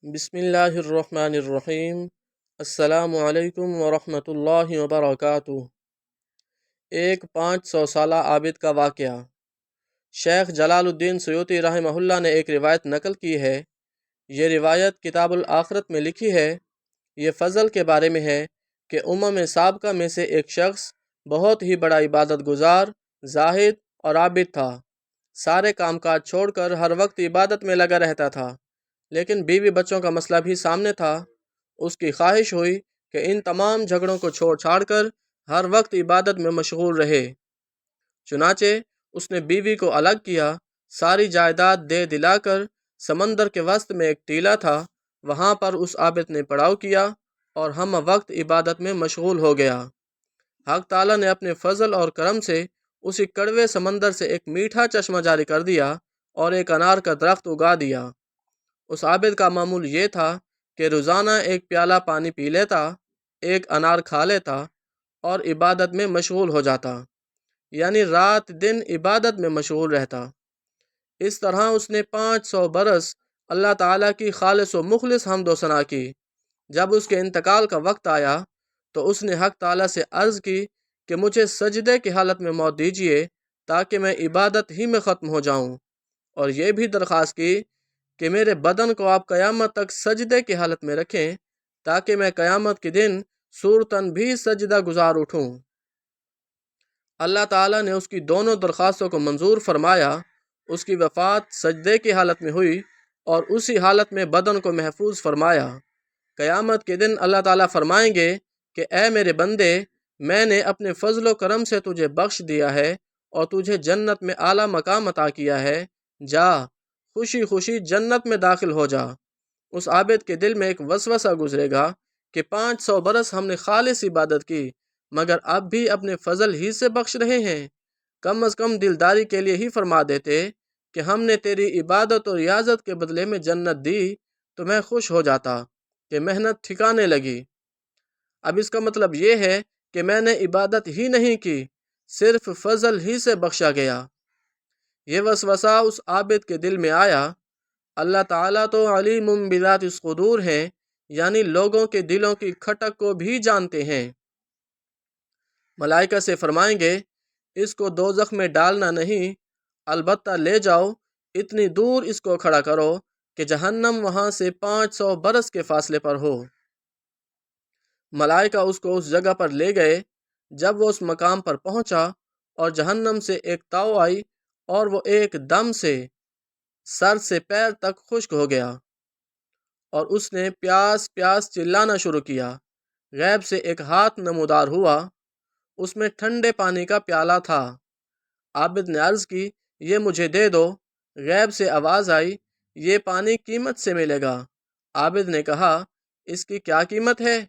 बिस्मिल्लाहिर्रहमानिर्रहीम। अस्सलामु अलैकुम वरहमतुल्लाहि वबरकातुहू। एक 500 साला आबिद का वाक़या। शेख जलालुद्दीन सयूती रहमहुल्लाह ने एक रिवायत नकल की है। ये रिवायत किताबुल आखरत में लिखी है। ये फ़ज़ल के बारे में है कि उम्म साबका में से एक शख्स बहुत ही बड़ा इबादत गुजार, जाहिद और आबिद था। सारे कामकाज छोड़कर हर वक्त इबादत में लगा रहता था, लेकिन बीवी बच्चों का मसला भी सामने था। उसकी ख्वाहिश हुई कि इन तमाम झगड़ों को छोड़ छाड़ कर हर वक्त इबादत में मशगूल रहे। चुनाचे उसने बीवी को अलग किया, सारी जायदाद दे दिलाकर समंदर के वस्त में एक टीला था, वहाँ पर उस आबिद ने पड़ाव किया और हम वक्त इबादत में मशगूल हो गया। हक ताला ने अपने फजल और करम से उसी कड़वे समंदर से एक मीठा चश्मा जारी कर दिया और एक अनार का दरख्त उगा दिया। उस आबिद का मामूल ये था कि रोज़ाना एक प्याला पानी पी लेता, एक अनार खा लेता और इबादत में मशगूल हो जाता, यानी रात दिन इबादत में मशगूल रहता। इस तरह उसने 500 बरस अल्लाह ताला की खालिस व मुखलिस हम्द व सना की। जब उसके इंतकाल का वक्त आया तो उसने हक ताला से अर्ज़ की कि मुझे सजदे की हालत में मौत दीजिए ताकि मैं इबादत ही में ख़त्म हो जाऊं, और ये भी दरख्वास्त की कि मेरे बदन को आप क़यामत तक सजदे की हालत में रखें ताकि मैं क़यामत के दिन सूरतन भी सजदा गुजार उठूं। अल्लाह ताला ने उसकी दोनों दरख्वास्तों को मंजूर फरमाया। उसकी वफ़ात सजदे की हालत में हुई और उसी हालत में बदन को महफूज फरमाया। क़यामत के दिन अल्लाह ताला फरमाएंगे कि ए मेरे बंदे, मैंने अपने फ़ज़ल व करम से तुझे बख्श दिया है और तुझे जन्नत में आला मकाम अता किया है। जा खुशी खुशी जन्नत में दाखिल हो जा। उस आबिद के दिल में एक वसवसा गुजरेगा कि 500 बरस हमने खालिस इबादत की, मगर अब भी अपने फजल ही से बख्श रहे हैं। कम अज़ कम दिलदारी के लिए ही फरमा देते कि हमने तेरी इबादत और रियाजत के बदले में जन्नत दी, तो मैं खुश हो जाता कि मेहनत ठिकाने लगी। अब इसका मतलब ये है कि मैंने इबादत ही नहीं की, सिर्फ फजल ही से बख्शा गया। ये वसवसा उस आबिद के दिल में आया। अल्लाह ताला तो अलीमुम बिज़ातिस सुदूर हैं, यानी लोगों के दिलों की खटक को भी जानते हैं। मलाइका से फरमाएंगे, इसको दोज़ख में डालना नहीं, अलबत्ता ले जाओ, इतनी दूर इसको खड़ा करो कि जहन्नम वहाँ से 500 बरस के फासले पर हो। मलाइका उसको उस जगह पर ले गए। जब वो उस मकाम पर पहुंचा और जहन्नम से एक ताव आई और वो एक दम से सर से पैर तक खुश्क हो गया और उसने प्यास प्यास चिल्लाना शुरू किया। गैब से एक हाथ नमूदार हुआ, उसमें ठंडे पानी का प्याला था। आबिद ने अर्ज़ की, ये मुझे दे दो। गैब से आवाज़ आई, ये पानी कीमत से मिलेगा। आबिद ने कहा, इसकी क्या कीमत है?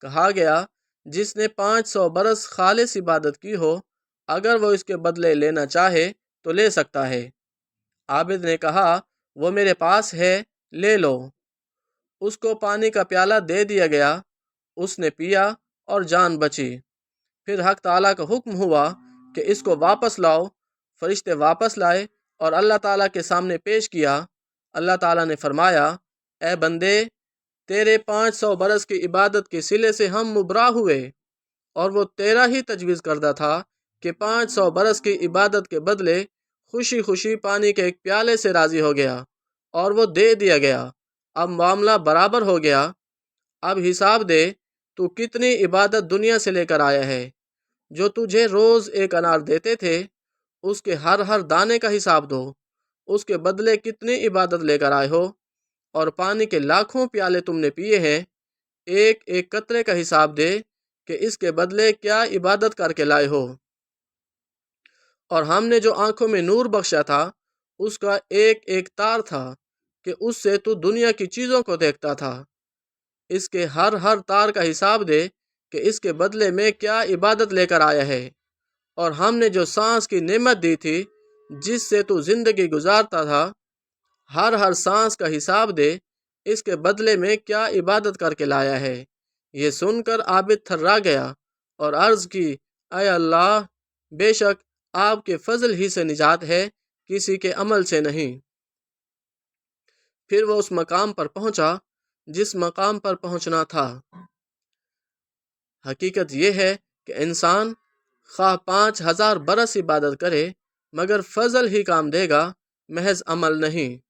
कहा गया, जिसने 500 बरस खालिस इबादत की हो, अगर वो इसके बदले लेना चाहे तो ले सकता है। आबिद ने कहा, वो मेरे पास है, ले लो। उसको पानी का प्याला दे दिया गया। उसने पिया और जान बची। फिर हक ताला का हुक्म हुआ कि इसको वापस लाओ। फरिश्ते वापस लाए और अल्लाह ताला के सामने पेश किया। अल्लाह ताला ने फरमाया, ए बंदे, तेरे 500 बरस की इबादत के सिले से हम मुबरा हुए, और वो तेरा ही तजवीज़ करदा था कि 500 बरस की इबादत के बदले खुशी खुशी पानी के एक प्याले से राज़ी हो गया और वो दे दिया गया। अब मामला बराबर हो गया। अब हिसाब दे, तू कितनी इबादत दुनिया से लेकर आया है। जो तुझे रोज़ एक अनार देते थे, उसके हर हर दाने का हिसाब दो। उसके बदले कितनी इबादत लेकर आए हो। और पानी के लाखों प्याले तुमने पिए हैं, एक एक कतरे का हिसाब दे कि इसके बदले क्या इबादत करके लाए हो। और हमने जो आंखों में नूर बख्शा था, उसका एक एक तार था कि उससे तू दुनिया की चीज़ों को देखता था। इसके हर हर तार का हिसाब दे कि इसके बदले में क्या इबादत लेकर आया है। और हमने जो सांस की नेमत दी थी, जिससे तू जिंदगी गुजारता था, हर हर सांस का हिसाब दे, इसके बदले में क्या इबादत करके लाया है। ये सुनकर आबिद थर्रा गया और अर्ज़ की, अय अल्लाह, बेशक आपके फजल ही से निजात है, किसी के अमल से नहीं। پھر وہ اس مقام پر پہنچا جس مقام پر پہنچنا تھا۔ حقیقت یہ ہے کہ انسان خواہ 5000 برس عبادت کرے مگر فضل ہی کام دے گا، محض عمل نہیں۔